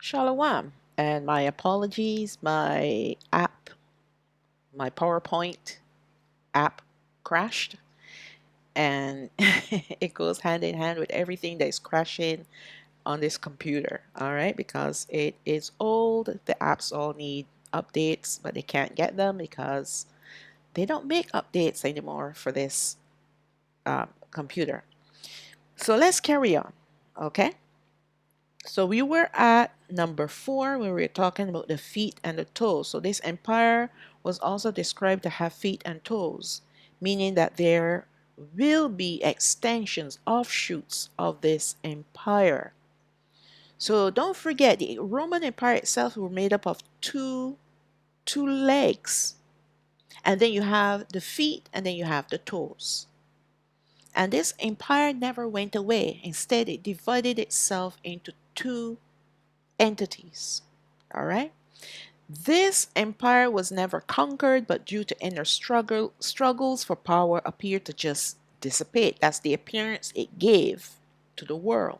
Shalawam. And my apologies, my PowerPoint app crashed. And it goes hand in hand with everything that is crashing on this computer. All right, because it is old. The apps all need updates, but they can't get them because they don't make updates anymore for this computer. So let's carry on. Okay. So we were at number 4 where we were talking about the feet and the toes. So this empire was also described to have feet and toes, meaning that there will be extensions, offshoots of this empire. So don't forget, the Roman Empire itself were made up of two legs. And then you have the feet and then you have the toes. And this empire never went away. Instead, it divided itself into two entities. All right. This empire was never conquered, but due to inner struggles for power, appeared to just dissipate. That's the appearance it gave to the world.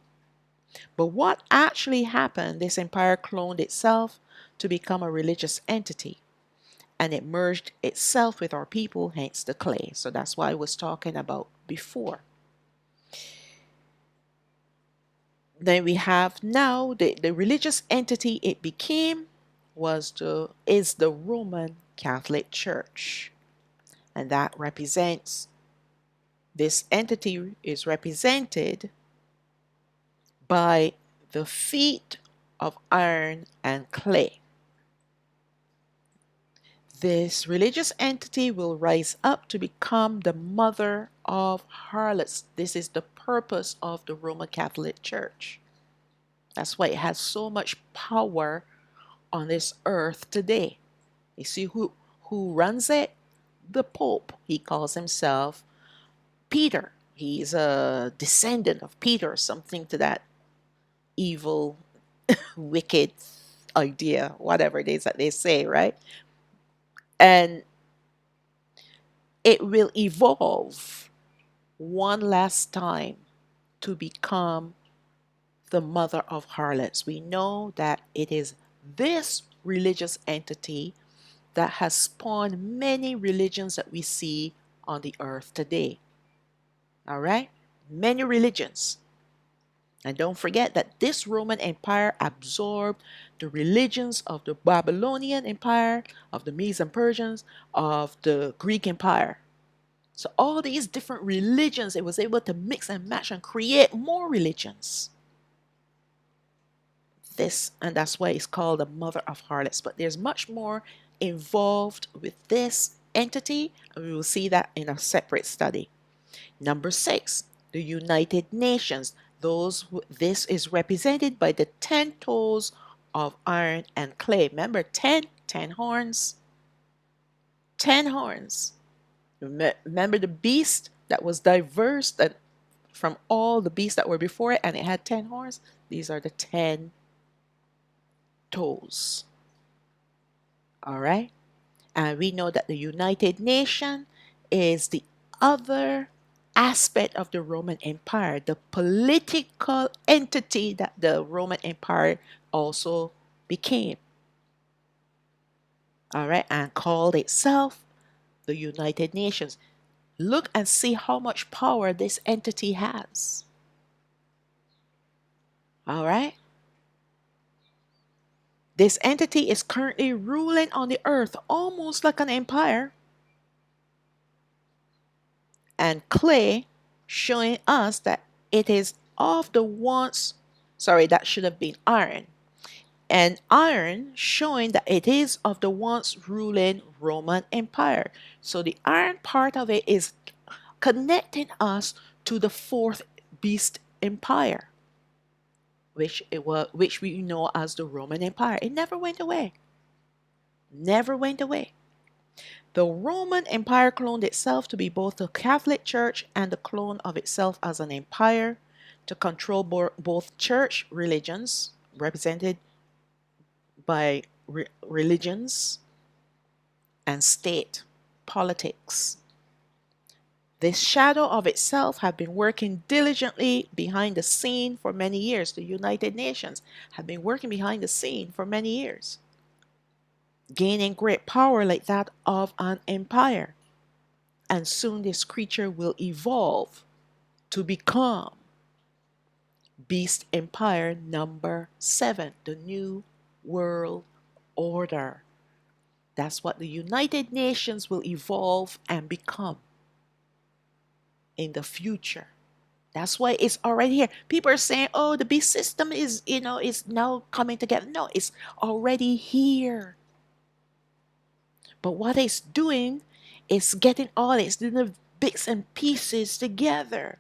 But what actually happened? This empire cloned itself to become a religious entity, and it merged itself with our people, hence the clay. So that's what I was talking about before. Then we have now the religious entity it became is the Roman Catholic Church. And that represents, this entity is represented by the feet of iron and clay. This religious entity will rise up to become the mother of harlots. This is the purpose of the Roman Catholic Church. That's why it has so much power on this earth today. You see who runs it? The Pope. He calls himself Peter. He's a descendant of Peter, something to that evil, wicked idea, whatever it is that they say, right? And it will evolve one last time to become the mother of harlots. We know that it is this religious entity that has spawned many religions that we see on the earth today. All right? Many religions. And don't forget that this Roman Empire absorbed the religions of the Babylonian Empire, of the Medes and Persians, of the Greek Empire. So all these different religions, it was able to mix and match and create more religions. And that's why it's called the mother of harlots. But there's much more involved with this entity, and we will see that in a separate study. Number 6, the United Nations. This is represented by the 10 toes of iron and clay. Remember, 10 horns. 10 horns. Remember the beast that was diverse from all the beasts that were before it, and it had 10 horns? These are the 10 toes. All right? And we know that the United Nation is the other aspect of the Roman Empire, the political entity that the Roman Empire also became. All right? And called itself the United Nations. Look and see how much power this entity has. All right? This entity is currently ruling on the earth almost like an empire. And clay showing us that it is of the once, sorry, that should have been iron. And iron showing that it is of the once ruling Roman Empire. So the iron part of it is connecting us to the fourth beast empire, which we know as the Roman Empire. It never went away. Never went away. The Roman Empire cloned itself to be both the Catholic Church and the clone of itself as an empire to control both church religions, represented by religions, and state politics. This shadow of itself have been working diligently behind the scene for many years. The United Nations have been working behind the scene for many years, gaining great power like that of an empire. And soon this creature will evolve to become Beast Empire number 7, the New World Order. That's what the United Nations will evolve and become in the future. That's why it's already here. People are saying, oh, the beast system is now coming together. No, it's already here. But what it's doing is getting all its little bits and pieces together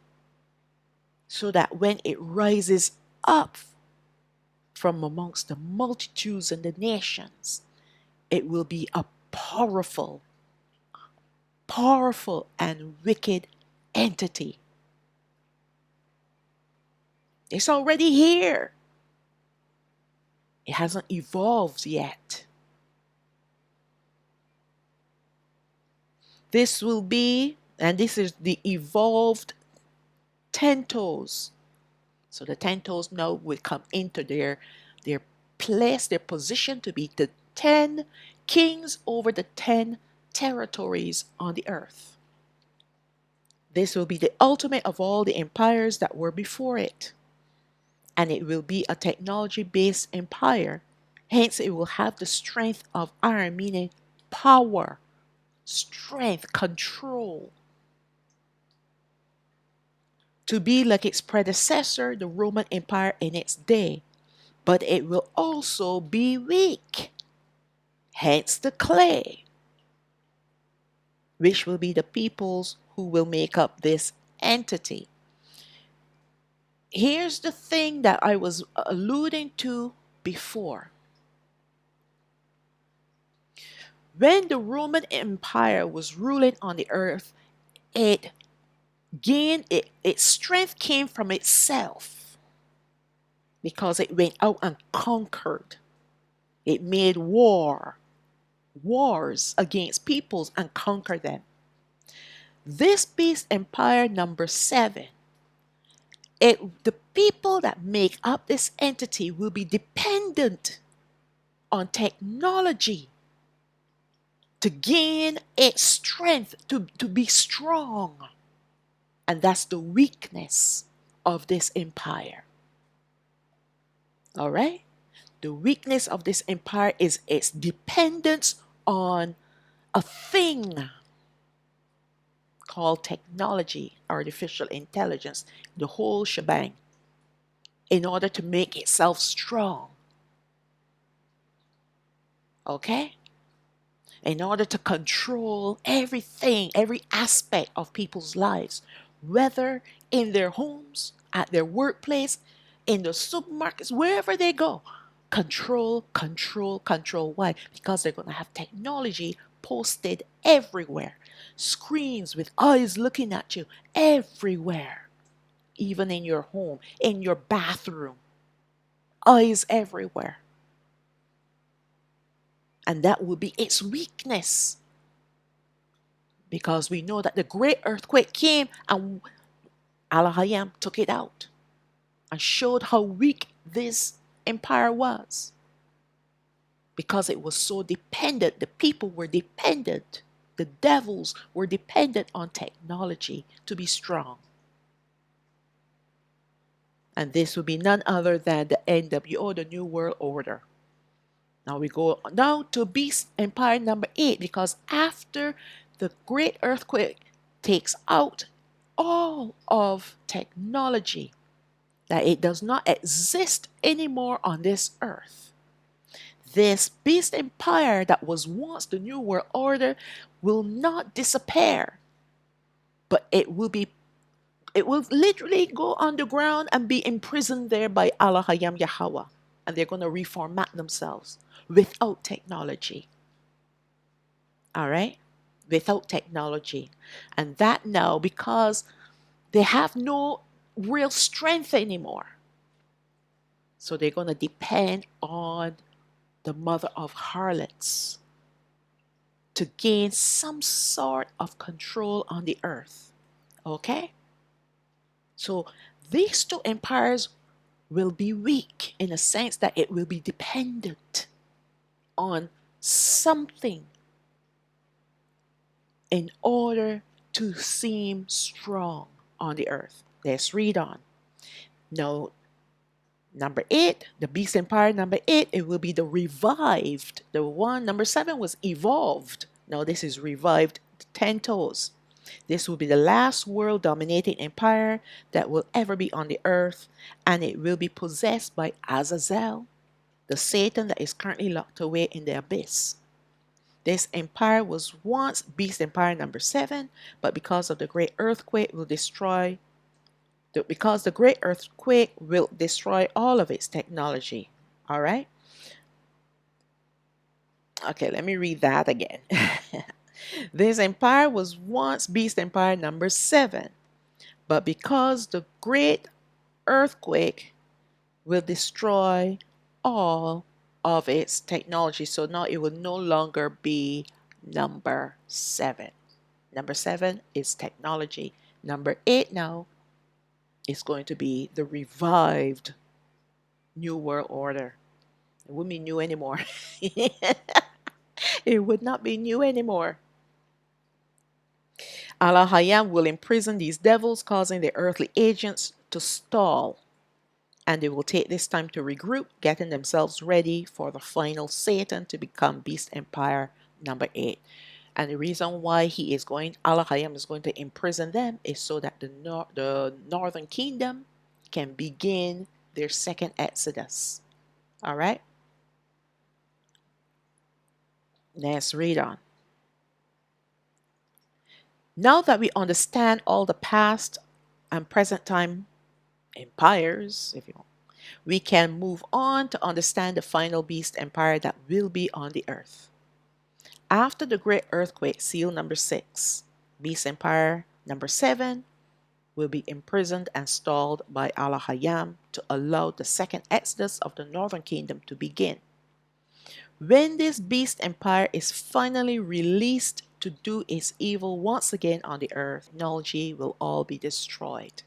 so that when it rises up from amongst the multitudes and the nations, it will be a powerful, powerful and wicked entity. It's already here. It hasn't evolved yet. This will be, and this is the evolved 10 toes. So the 10 toes now will come into their place, their position to be the 10 kings over the 10 territories on the earth. This will be the ultimate of all the empires that were before it. And it will be a technology-based empire. Hence, it will have the strength of iron, meaning power, strength, control. To be like its predecessor, the Roman Empire in its day. But it will also be weak. Hence the clay, which will be the peoples who will make up this entity. Here's the thing that I was alluding to before. When the Roman Empire was ruling on the earth, it gained its strength came from itself because it went out and conquered. It made wars against peoples and conquered them. This beast empire number 7, the people that make up this entity will be dependent on technology to gain its strength, to be strong. And that's the weakness of this empire. All right? The weakness of this empire is its dependence on a thing called technology, artificial intelligence, the whole shebang, in order to make itself strong. Okay? In order to control everything, every aspect of people's lives, whether in their homes, at their workplace, in the supermarkets, wherever they go. Control, control, control. Why? Because they're going to have technology posted everywhere. Screens with eyes looking at you everywhere. Even in your home, in your bathroom. Eyes everywhere. And that will be its weakness. Because we know that the great earthquake came and Alahayam took it out and showed how weak this empire was. Because it was so dependent, the people were dependent, the devils were dependent on technology to be strong. And this will be none other than the NWO, the New World Order. Now we go now to Beast Empire number 8, because after the great earthquake takes out all of technology, that it does not exist anymore on this earth. This beast empire that was once the New World Order will not disappear, but it will literally go underground and be imprisoned there by Allah Hayam Yahweh, and they're going to reformat themselves without technology. All right? Without technology. And that now, because they have no real strength anymore. So they're going to depend on the mother of harlots to gain some sort of control on the earth. Okay? So these two empires will be weak in a sense that it will be dependent on something in order to seem strong on the earth. Let's read on. Now, number 8, the beast empire, number 8, it will be the revived. The one, number 7 was evolved. Now, this is revived, 10 toes. This will be the last world dominating empire that will ever be on the earth, and it will be possessed by Azazel, the Satan that is currently locked away in the abyss. This empire was once beast empire number 7, but because of the great earthquake will destroy because the great earthquake will destroy all of its technology. All right? Okay, let me read that again. This empire was once beast empire number 7, but because the great earthquake will destroy all of its technology, so now it will no longer be number 7. Number 7 is technology. Number 8 now is going to be the revived New World Order. It wouldn't be new anymore. It would not be new anymore. Allah Hayam will imprison these devils, causing the earthly agents to stall. And they will take this time to regroup, getting themselves ready for the final Satan to become Beast Empire number 8. And the reason why Allah Hayam is going to imprison them is so that the northern kingdom can begin their second exodus. All right? Let's read on. Now that we understand all the past and present time empires, if you want, we can move on to understand the final beast empire that will be on the earth. After the great earthquake, seal number 6, beast empire number 7 will be imprisoned and stalled by Allah Hayam to allow the second exodus of the northern kingdom to begin. When this beast empire is finally released to do its evil once again on the earth, technology will all be destroyed.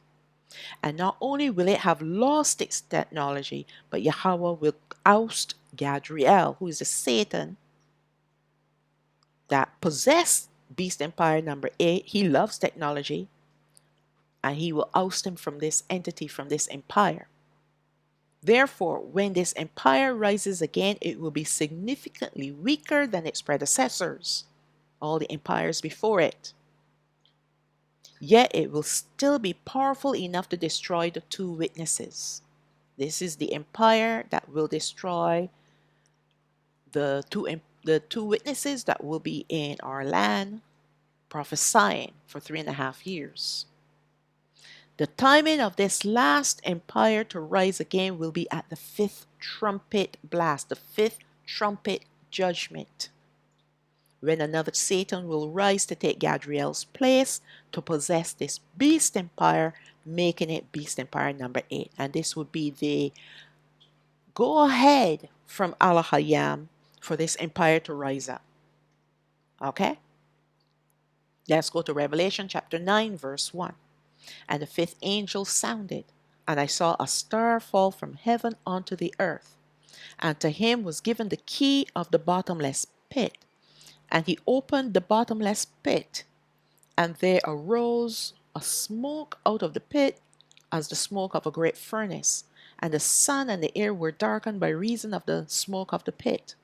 And not only will it have lost its technology, but Yahweh will oust Gadriel, who is the Satan that possessed beast empire number 8. He loves technology, and he will oust him from this entity, from this empire. Therefore, when this empire rises again, it will be significantly weaker than its predecessors, all the empires before it. Yet it will still be powerful enough to destroy the two witnesses. This is the empire that will destroy the two witnesses that will be in our land prophesying for 3.5 years. The timing of this last empire to rise again will be at the 5th trumpet blast, the 5th trumpet judgment, when another Satan will rise to take Gadriel's place to possess this beast empire, making it beast empire number 8. And this would be the go ahead from Allah Hayam for this empire to rise up. Okay? Let's go to Revelation chapter 9, verse 1. And the 5th angel sounded, and I saw a star fall from heaven onto the earth. And to him was given the key of the bottomless pit. And he opened the bottomless pit, and there arose a smoke out of the pit as the smoke of a great furnace. And the sun and the air were darkened by reason of the smoke of the pit.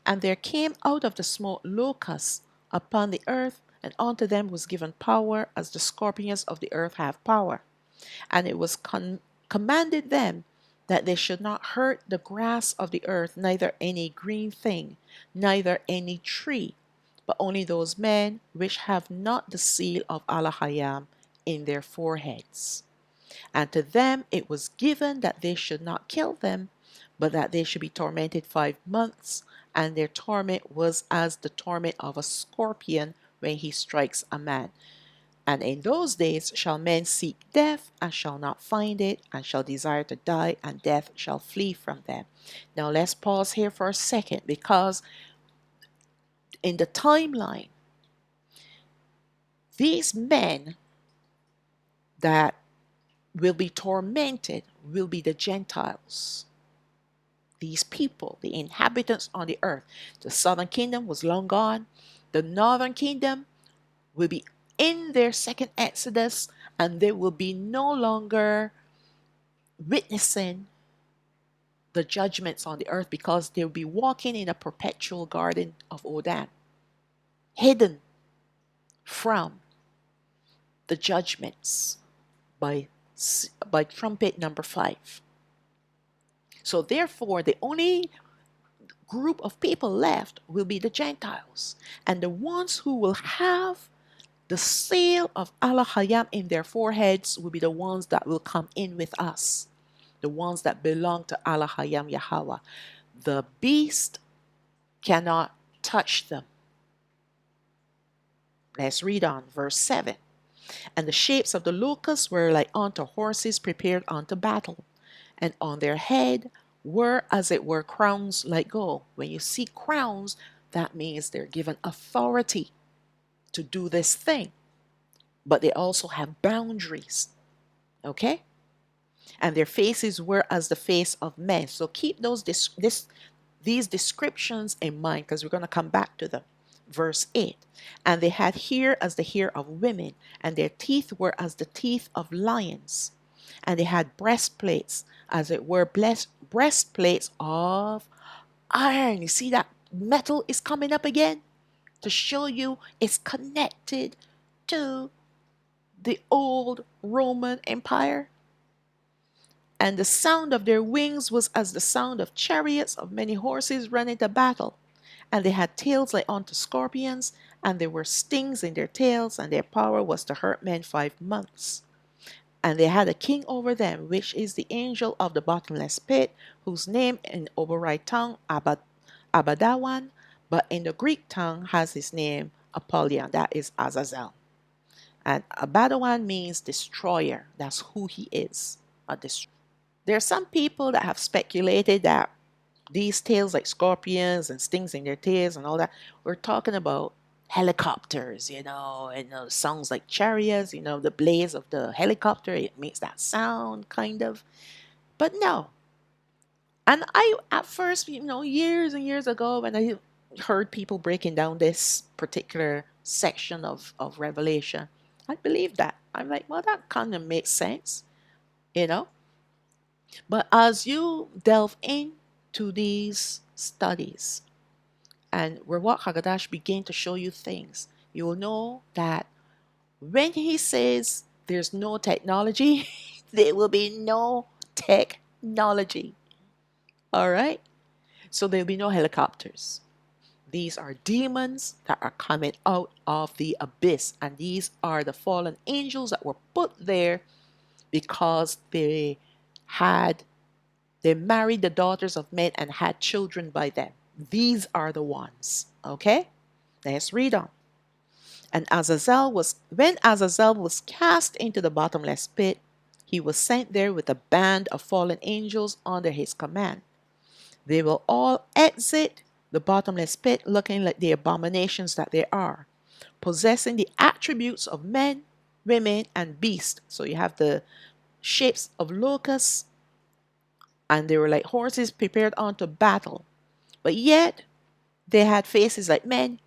And there came out of the smoke locusts upon the earth, and unto them was given power as the scorpions of the earth have power. And it was commanded them that they should not hurt the grass of the earth, neither any green thing, neither any tree, but only those men which have not the seal of Allah Hayam in their foreheads. And to them it was given that they should not kill them, but that they should be tormented 5 months, and their torment was as the torment of a scorpion when he strikes a man. And in those days shall men seek death, and shall not find it, and shall desire to die, and death shall flee from them. Now let's pause here for a second, because in the timeline, these men that will be tormented will be the Gentiles. These people, the inhabitants on the earth. The southern kingdom was long gone. The northern kingdom will be in their second Exodus, and they will be no longer witnessing the judgments on the earth because they'll be walking in a perpetual garden of Odan, hidden from the judgments by, by trumpet number 5. So therefore, the only group of people left will be the Gentiles. And the ones who will have the seal of Allah Hayam in their foreheads will be the ones that will come in with us, the ones that belong to Allah Hayam Yahweh. The beast cannot touch them. Let's read on, verse 7. And the shapes of the locusts were like unto horses prepared unto battle, and on their head were as it were crowns like gold. When you see crowns, that means they're given authority to do this thing, but they also have boundaries. Okay? And their faces were as the face of men. So keep these descriptions in mind, because we're going to come back to them. Verse 8. And they had hair as the hair of women, and their teeth were as the teeth of lions. And they had breastplates, as it were breastplates of iron. You see that metal is coming up again to show you it's connected to the old Roman Empire. And the sound of their wings was as the sound of chariots of many horses running to battle. And they had tails like unto scorpions, and there were stings in their tails, and their power was to hurt men 5 months. And they had a king over them, which is the angel of the bottomless pit, whose name in Oberite tongue Abadawan, but in the Greek tongue has his name Apollyon, that is Azazel. And Abadawan means destroyer. That's who he is, a destroyer. There are some people that have speculated that these tails like scorpions and stings in their tails and all that, we're talking about helicopters, and sounds like chariots, the blaze of the helicopter, it makes that sound kind of. But no. And I, at first, years and years ago, when I heard people breaking down this particular section of Revelation, I believed that. I'm like, well, that kind of makes sense, you know. But as you delve into these studies and Ruach Hagadash begin to show you things, you will know that when he says there's no technology, there will be no technology. All right? So there'll be no helicopters. These are demons that are coming out of the abyss. And these are the fallen angels that were put there because they married the daughters of men and had children by them. These are the ones. Okay? Let's read on. And when Azazel was cast into the bottomless pit, he was sent there with a band of fallen angels under his command. They will all exit the bottomless pit looking like the abominations that they are, possessing the attributes of men, women, and beasts. So you have the shapes of locusts, and they were like horses prepared unto battle. But yet they had faces like men,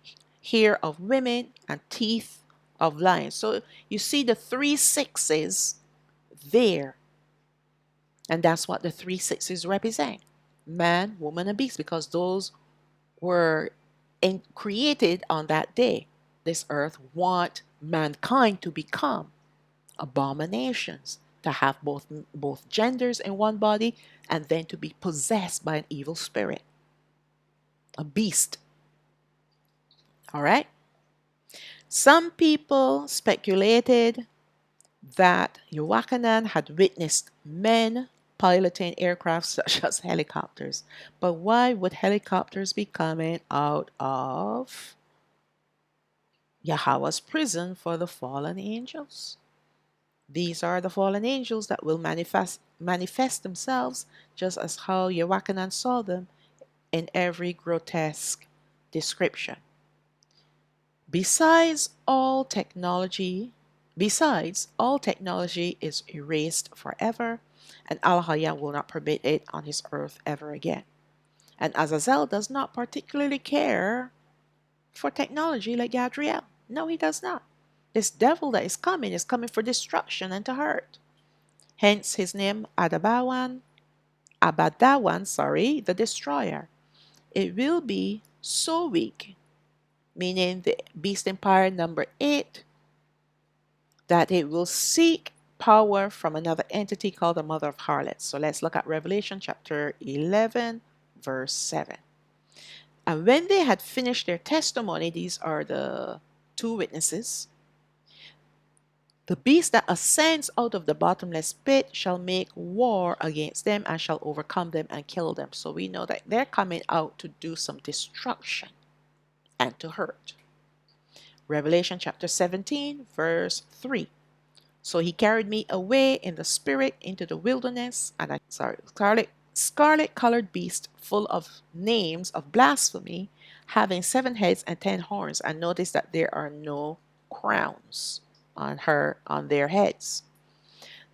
hair of women, and teeth of lions. So you see the 3 sixes there. And that's what the 3 sixes represent. Man, woman, and beast, because those were created on that day. This earth want mankind to become abominations, to have both genders in one body, and then to be possessed by an evil spirit, a beast. All right? Some people speculated that Yochanan had witnessed men piloting aircraft such as helicopters. But why would helicopters be coming out of Yahweh's prison for the fallen angels? These are the fallen angels that will manifest themselves just as how Yochanan saw them in every grotesque description. Besides all technology Besides, all technology is erased forever, and Al-Hayyan will not permit it on his earth ever again. And Azazel does not particularly care for technology like Gadriel. No, he does not. This devil that is coming for destruction and to hurt. Hence his name Abadawan, the destroyer. It will be so weak, meaning the beast empire number 8, that it will seek power from another entity called the mother of harlots. So let's look at Revelation chapter 11, verse 7. And when they had finished their testimony, these are the two witnesses, the beast that ascends out of the bottomless pit shall make war against them and shall overcome them and kill them. So we know that they're coming out to do some destruction and to hurt. Revelation chapter 17, verse 3. So he carried me away in the spirit into the wilderness, and I scarlet colored beast full of names of blasphemy, having 7 heads and 10 horns. And notice that there are no crowns on their heads.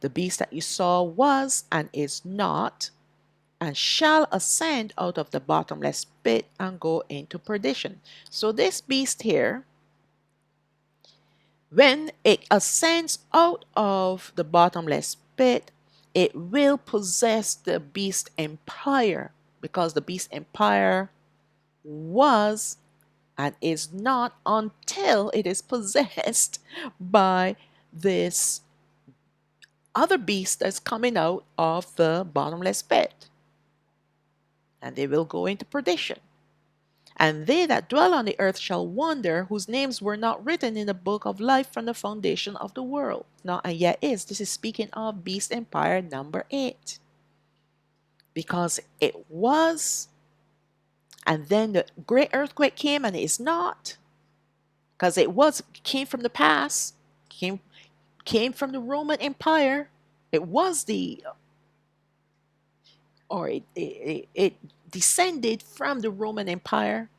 The beast that you saw was and is not, and shall ascend out of the bottomless pit and go into perdition. So this beast here, when it ascends out of the bottomless pit, it will possess the beast empire, because the beast empire was and is not until it is possessed by this other beast that's coming out of the bottomless pit. And they will go into perdition. And they that dwell on the earth shall wonder, whose names were not written in the book of life from the foundation of the world. Now, and yet this is speaking of beast empire number 8. Because it was, and then the great earthquake came and it is not. Because came from the past, came from the Roman Empire. It was it descended from the Roman Empire.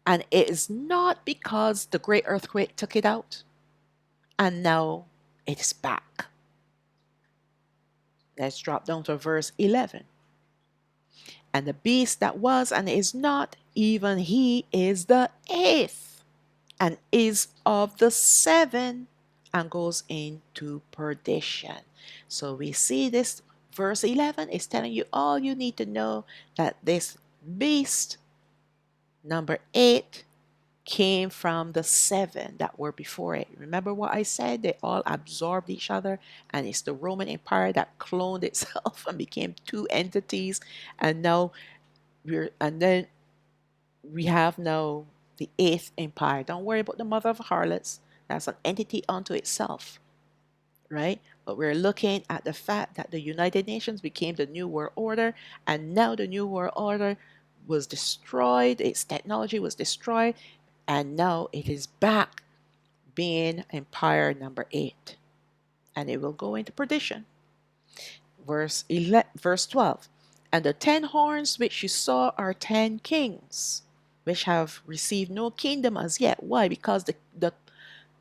And it is not because the great earthquake took it out. And now it is back. Let's drop down to verse 11. And the beast that was and is not, even he is the 8th, and is of the 7, and goes into perdition. So we see this verse 11 is telling you all you need to know, that this beast number 8 came from the 7 that were before it. Remember what I said? They all absorbed each other, and it's the Roman Empire that cloned itself and became 2 entities. And now then we have now the 8th empire. Don't worry about the mother of harlots. That's an entity unto itself, right? But we're looking at the fact that the United Nations became the New World Order, and now the New World Order was destroyed, its technology was destroyed, and now it is back being empire number 8, and it will go into perdition. Verse 12. And the 10 horns which you saw are 10 kings, which have received no kingdom as yet. Why? Because the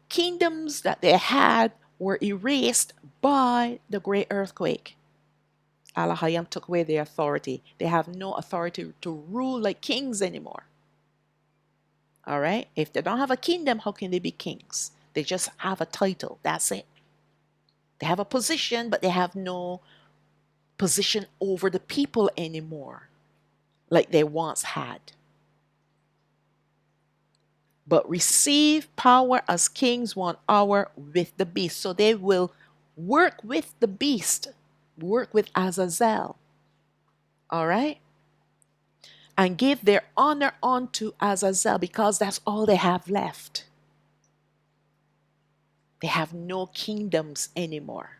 kingdoms that they had were erased by the great earthquake. Al-Hayyan took away their authority. They have no authority to rule like kings anymore. All right? If they don't have a kingdom, how can they be kings? They just have a title. That's it. They have a position, but they have no position over the people anymore like they once had. But receive power as kings 1 hour with the beast. So they will work with the beast, work with Azazel. All right? And give their honor unto Azazel, because that's all they have left. They have no kingdoms anymore.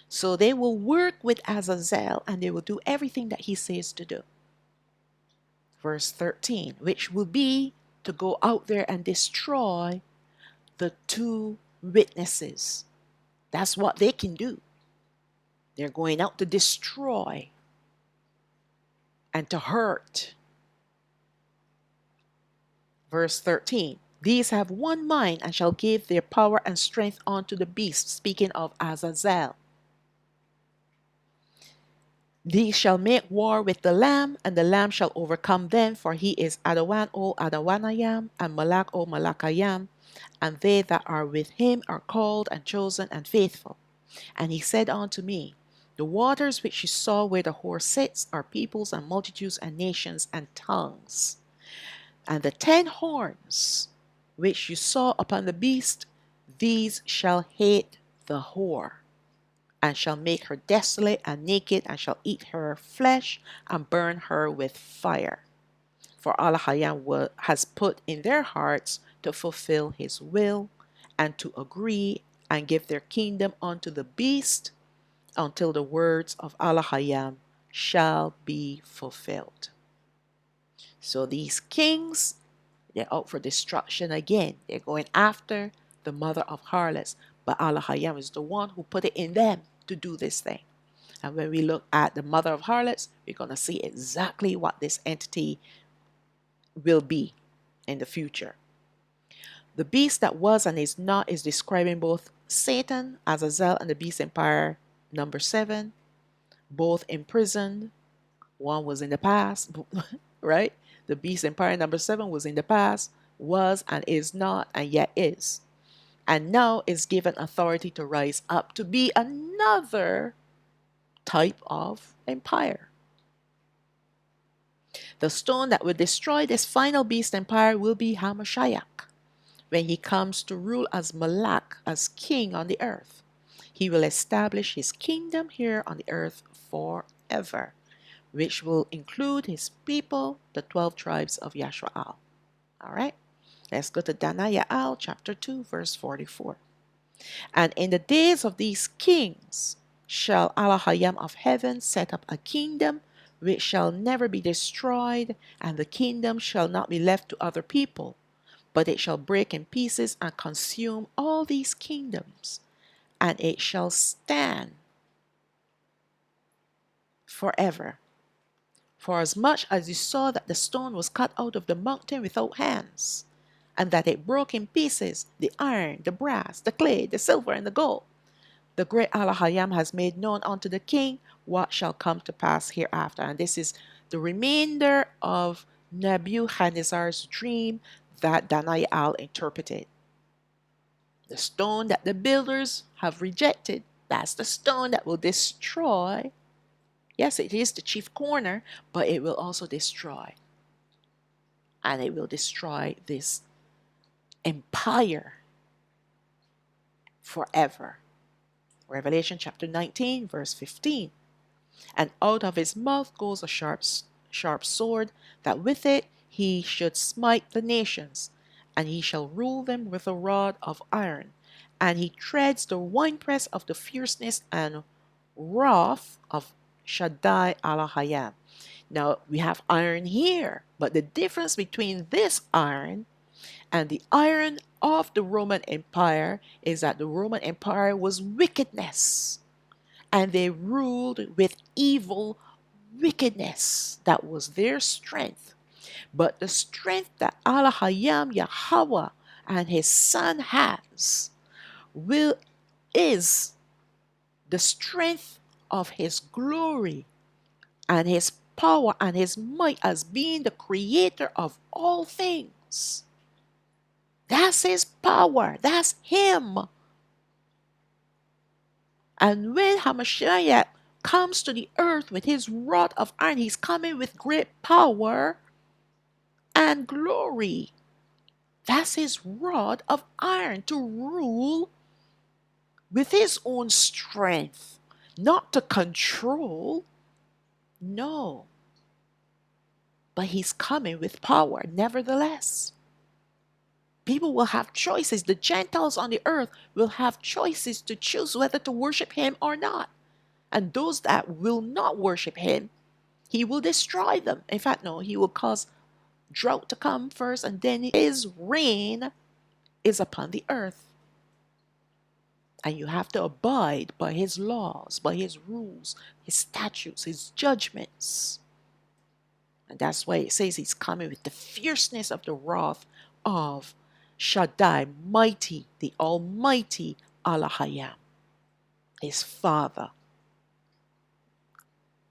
So they will work with Azazel, and they will do everything that he says to do. Verse 13, which will be to go out there and destroy the 2 witnesses. That's what they can do. They're going out to destroy and to hurt. Verse 13, These have one mind and shall give their power and strength unto the beast, speaking of Azazel. These shall make war with the Lamb, and the Lamb shall overcome them, for he is Adawan o Adawanayam, and Malak o Malakayam, and they that are with him are called and chosen and faithful. And he said unto me, the waters which you saw where the horse sits are peoples and multitudes and nations and tongues. And the 10 horns which you saw upon the beast, these shall hate the whore, and shall make her desolate and naked, and shall eat her flesh and burn her with fire. For Allah has put in their hearts to fulfill his will, and to agree and give their kingdom unto the beast, until the words of Allah shall be fulfilled. So these kings, they're out for destruction again. They're going after the mother of harlots. But Allah is the one who put it in them to do this thing. And when we look at the mother of harlots, we're going to see exactly what this entity will be in the future. The beast that was and is not is describing both Satan, Azazel, and the beast empire number 7, both imprisoned. One was in the past, right? The beast empire number 7 was in the past, was and is not, and yet is. And now is given authority to rise up to be another type of empire. The stone that will destroy this final beast empire will be Hamashiach, when he comes to rule as Malak, as king on the earth. He will establish his kingdom here on the earth forever, which will include his people, the 12 tribes of Yashraal. All right, let's go to Danayah chapter 2, verse 44. And in the days of these kings shall Allah of heaven set up a kingdom which shall never be destroyed, and the kingdom shall not be left to other people, but it shall break in pieces and consume all these kingdoms, and it shall stand forever. For as much as you saw that the stone was cut out of the mountain without hands, and that it broke in pieces the iron, the brass, the clay, the silver, and the gold, the great Allah has made known unto the king what shall come to pass hereafter. And this is the remainder of Nebuchadnezzar's dream that Danayah interpreted. The stone that the builders have rejected, that's the stone that will destroy. Yes, it is the chief corner, but it will also destroy. And it will destroy this empire forever. Revelation chapter 19, verse 15. And out of his mouth goes a sharp sword, that with it he should smite the nations, and he shall rule them with a rod of iron. And he treads the winepress of the fierceness and wrath of Shaddai Allah. Now we have iron here, but the difference between this iron and the iron of the Roman Empire is that the Roman Empire was wickedness, and they ruled with evil wickedness. That was their strength. But the strength that Allah Yahweh and his son has is the strength of his glory and his power and his might as being the creator of all things. That's his power. That's him. And when Hamashiach comes to the earth with his rod of iron, he's coming with great power and glory. That's his rod of iron, to rule with his own strength, not to control. No. But he's coming with power, nevertheless. People will have choices. The Gentiles on the earth will have choices to choose whether to worship him or not. And those that will not worship him, he will destroy them. In fact, no, he will cause drought to come first, and then his reign is upon the earth. And you have to abide by his laws, by his rules, his statutes, his judgments. And that's why it says he's coming with the fierceness of the wrath of Shaddai, mighty, the Almighty Alahayam, his Father.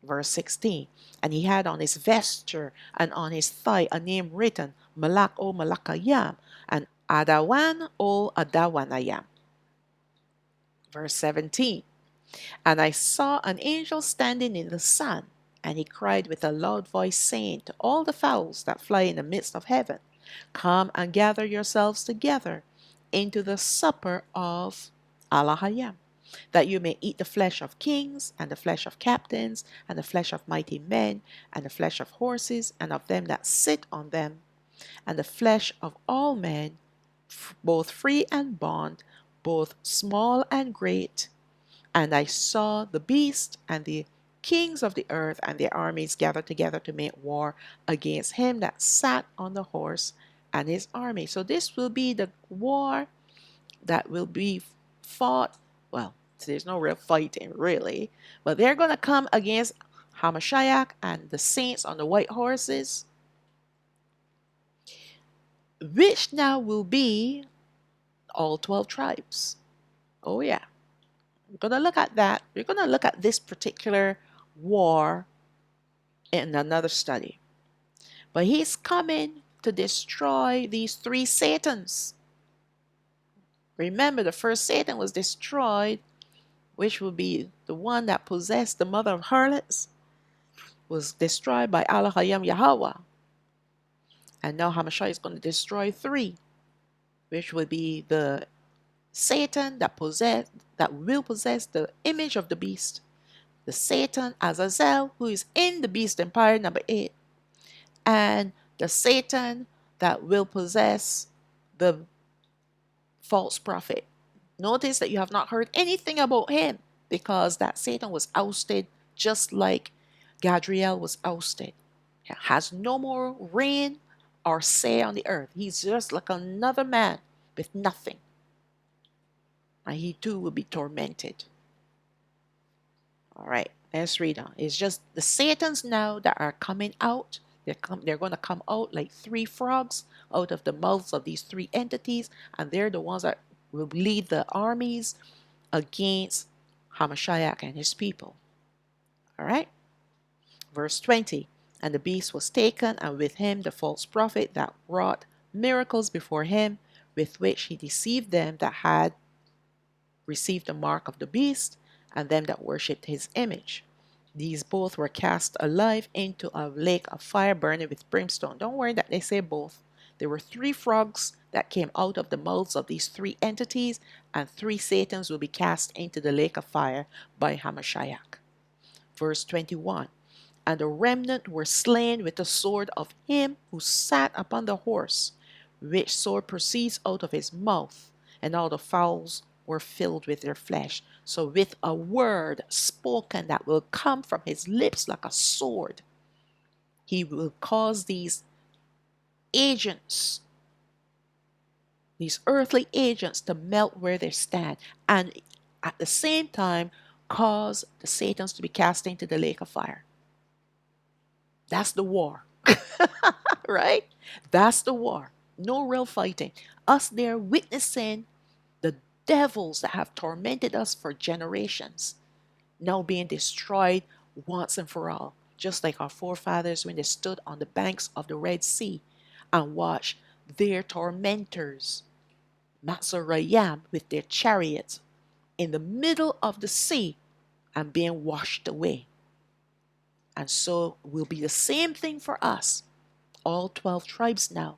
Verse 16. And he had on his vesture and on his thigh a name written, Malak o Malakayam, and Adawan o Adawanayam. Verse 17. And I saw an angel standing in the sun, and he cried with a loud voice, saying to all the fowls that fly in the midst of heaven, come and gather yourselves together into the supper of Alahayam, that you may eat the flesh of kings, and the flesh of captains, and the flesh of mighty men, and the flesh of horses, and of them that sit on them, and the flesh of all men, both free and bond, both small and great. And I saw the beast and the kings of the earth and their armies gathered together to make war against him that sat on the horse and his army. So this will be the war that will be fought. Well, there's no real fighting really, but they're going to come against Hamashiach and the saints on the white horses, which now will be all 12 tribes. Oh yeah. We're going to look at that. We're going to look at this particular war in another study. But he's coming to destroy these three Satans. Remember, the first Satan was destroyed, which will be the one that possessed the mother of harlots, was destroyed by Alahayam Yahweh. And now Hamashiach is going to destroy three, which will be the Satan that will possess the image of the beast, the Satan Azazel, who is in the beast empire number 8, and the Satan that will possess the false prophet. Notice that you have not heard anything about him, because that Satan was ousted just like Gadriel was ousted. He has no more reign or say on the earth. He's just like another man with nothing. And he too will be tormented. All right, let's read on. It's just the Satans now that are coming out. They're going to come out like three frogs out of the mouths of these three entities, and they're the ones that will lead the armies against Hamashiach and his people. All right, verse 20. And the beast was taken, and with him the false prophet that wrought miracles before him, with which he deceived them that had received the mark of the beast, and them that worshipped his image. These both were cast alive into a lake of fire burning with brimstone. Don't worry that they say both. There were three frogs that came out of the mouths of these three entities, and three Satans will be cast into the lake of fire by Hamashiach. Verse 21. And the remnant were slain with the sword of him who sat upon the horse, which sword proceeds out of his mouth, and all the fowls were filled with their flesh. So with a word spoken that will come from his lips like a sword, he will cause these agents, these earthly agents, to melt where they stand, and at the same time cause the Satans to be cast into the lake of fire. That's the war. Right? That's the war. No real fighting. Us there witnessing the devils that have tormented us for generations now being destroyed once and for all. Just like our forefathers when they stood on the banks of the Red Sea and watched their tormentors, Matzorayam, with their chariots in the middle of the sea and being washed away. And so will be the same thing for us, all 12 tribes now,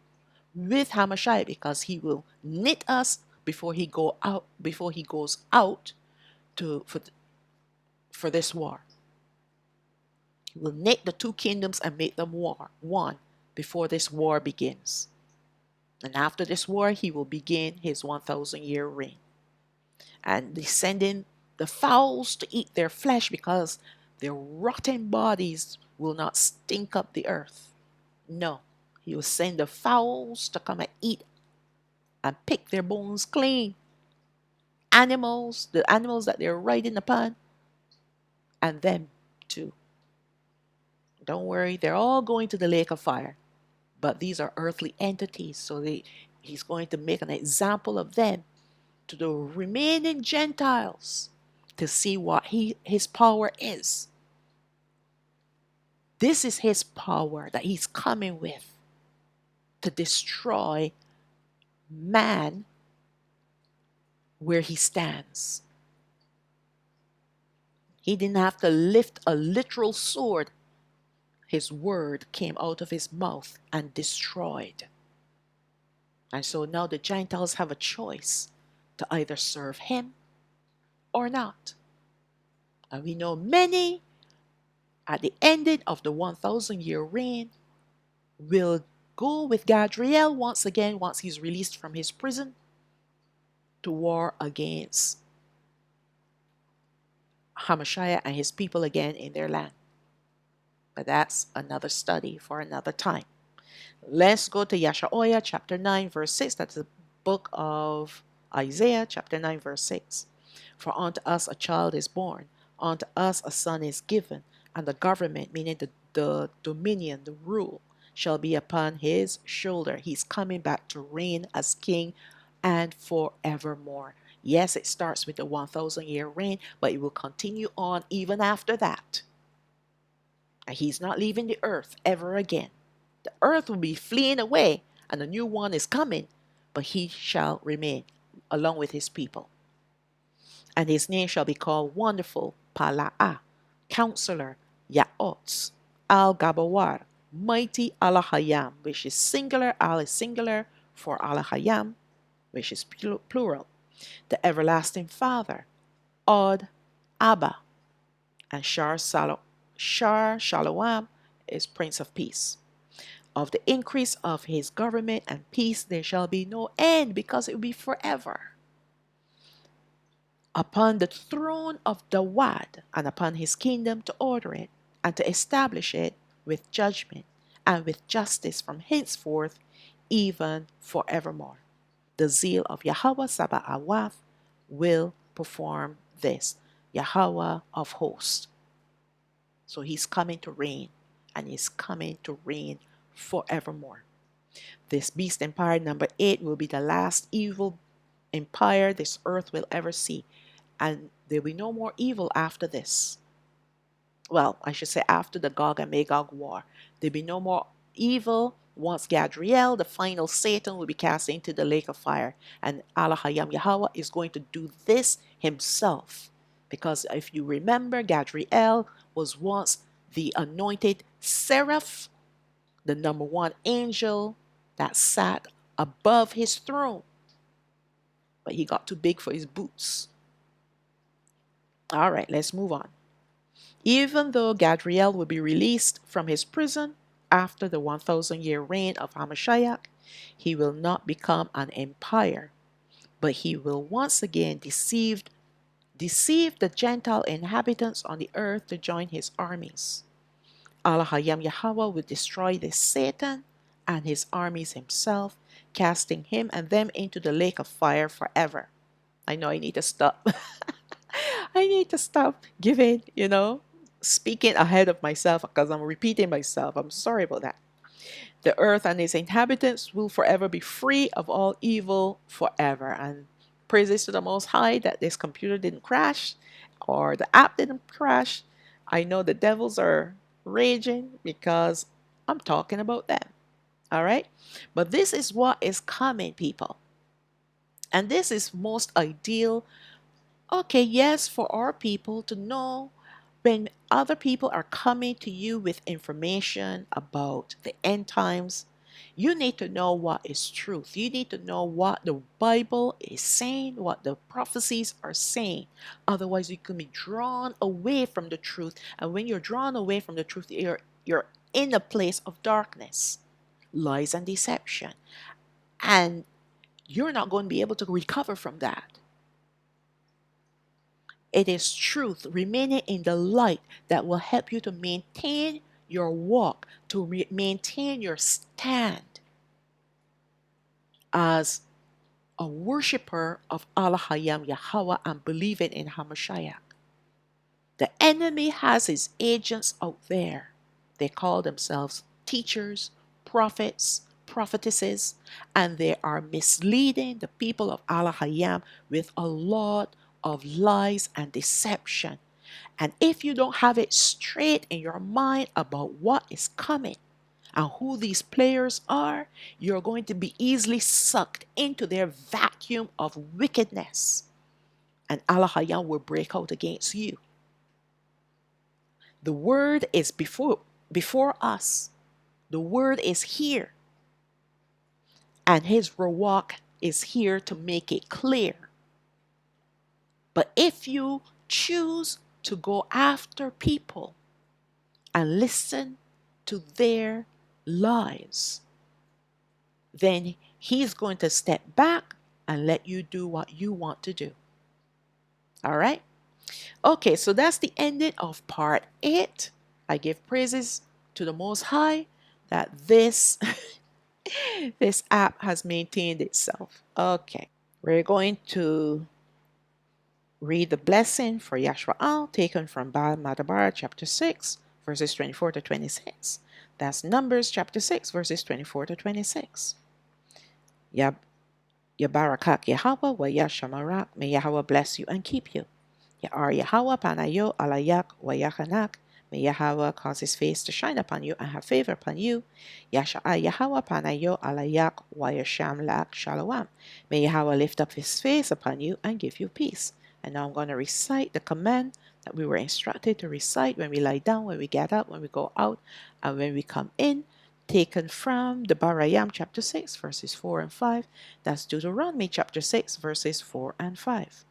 with Hamashiach, because he will knit us before he goes out for this war. He will knit the two kingdoms and make them one before this war begins. And after this war, he will begin his 1,000-year reign. And descending the fowls to eat their flesh, because their rotten bodies will not stink up the earth. No, he will send the fowls to come and eat and pick their bones clean. The animals that they're riding upon, and them too. Don't worry, they're all going to the lake of fire. But these are earthly entities, so He's going to make an example of them to the remaining Gentiles to see what his power is. This is his power that he's coming with to destroy man where he stands. He didn't have to lift a literal sword. His word came out of his mouth and destroyed. And so now the Gentiles have a choice to either serve him or not. And we know many at the ending of the 1,000-year reign will go with Gadriel once again, once he's released from his prison, to war against Hamashiach and his people again in their land. But that's another study for another time. Let's go to Yeshaoyah chapter 9 verse 6. That's the book of Isaiah chapter 9 verse 6. For unto us a child is born, unto us a son is given, and the government, meaning the dominion, the rule, shall be upon his shoulder. He's coming back to reign as king and forevermore. Yes, it starts with the 1,000-year reign, but it will continue on even after that. And he's not leaving the earth ever again. The earth will be fleeing away, and a new one is coming, but he shall remain along with his people. And his name shall be called Wonderful, Pala'ah, Counselor, Ya'otz, Al-Gabawar, Mighty Alahayam, which is singular. Al is singular for Alahayam, which is plural. The Everlasting Father, Od, Abba, and Shar Shalawam is Prince of Peace. Of the increase of his government and peace there shall be no end, because it will be forever. Upon the throne of Dawad, and upon his kingdom to order it, and to establish it with judgment and with justice from henceforth, even forevermore. The zeal of Yahweh Sabaoth will perform this. Yahweh of hosts. So he's coming to reign, and he's coming to reign forevermore. This beast empire number 8 will be the last evil empire this earth will ever see, and there will be no more evil after this. Well, I should say after the Gog and Magog war. There will be no more evil once Gadriel, the final Satan, will be cast into the lake of fire, and Alahayam Yahweh is going to do this himself. Because if you remember, Gadriel was once the anointed seraph, the number 1 angel that sat above his throne. But he got too big for his boots. All right, let's move on. Even though Gadriel will be released from his prison after the 1,000-year reign of Hamashiach, he will not become an empire, but he will once again deceive the Gentile inhabitants on the earth to join his armies. Alahayam Yahweh will destroy this Satan and his armies himself, casting him and them into the lake of fire forever. I know I need to stop. I need to stop giving, speaking ahead of myself, because I'm repeating myself. I'm sorry about that. The earth and its inhabitants will forever be free of all evil forever. And praises to the Most High that this computer didn't crash or the app didn't crash. I know the devils are raging because I'm talking about them. All right? But this is what is coming, people. And this is most ideal. Okay, yes, for our people to know when other people are coming to you with information about the end times. You need to know what is truth. You need to know what the Bible is saying, what the prophecies are saying. Otherwise, you can be drawn away from the truth. And when you're drawn away from the truth, you're in a place of darkness, lies and deception. And you're not going to be able to recover from that. It is truth remaining in the light that will help you to maintain your walk, to maintain your stand as a worshiper of Alahayam Yahweh and believing in Hamashiach. The enemy has his agents out there. They call themselves teachers, prophets, prophetesses, and they are misleading the people of Allah Hayam with a lot of lies and deception. And if you don't have it straight in your mind about what is coming and who these players are, you're going to be easily sucked into their vacuum of wickedness. And Allah Hayam will break out against you. The word is before us. The word is here. And his rawak is here to make it clear. But if you choose to go after people and listen to their lies, then he's going to step back and let you do what you want to do. All right? Okay, so that's the ending of part 8. I give praises to the Most High that this this app has maintained itself. Okay, we're going to read the blessing for Yashwa'al taken from Baal Madabar chapter 6 verses 24 to 26. That's Numbers chapter 6 verses 24 to 26. Yabarakak Yahweh wa Yashamarak, may Yahweh bless you and keep you. Ya'ar Yahweh panayo alayak wa yachanak, may Yahweh cause his face to shine upon you and have favor upon you. Yasha'a Yahweh panayo alayak wa yasham lak shalawam, may Yahweh lift up his face upon you and give you peace. And now I'm going to recite the command that we were instructed to recite when we lie down, when we get up, when we go out, and when we come in, taken from the Barayam chapter 6 verses 4 and 5. That's Deuteronomy chapter 6 verses 4 and 5.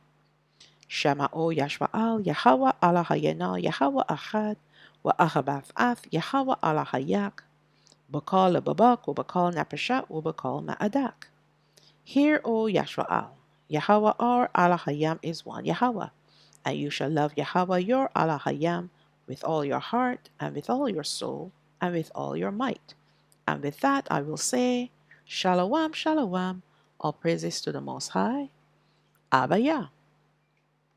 Shama o Yashwa'al, Yahweh Allah Hayana, Yahweh Ahad, wa Ahabaf Ath, Yahweh Allah Hayak, Bakal Babak, wa Bakal Napashat, wa Bakal Ma'adak. Hear, O Yashwa'al, Yahweh our Allah Hayam is one Yahweh, and you shall love Yahweh your Allah Hayam with all your heart, and with all your soul, and with all your might. And with that I will say, Shalawam, Shalawam, all praises to the Most High, Abba Yah.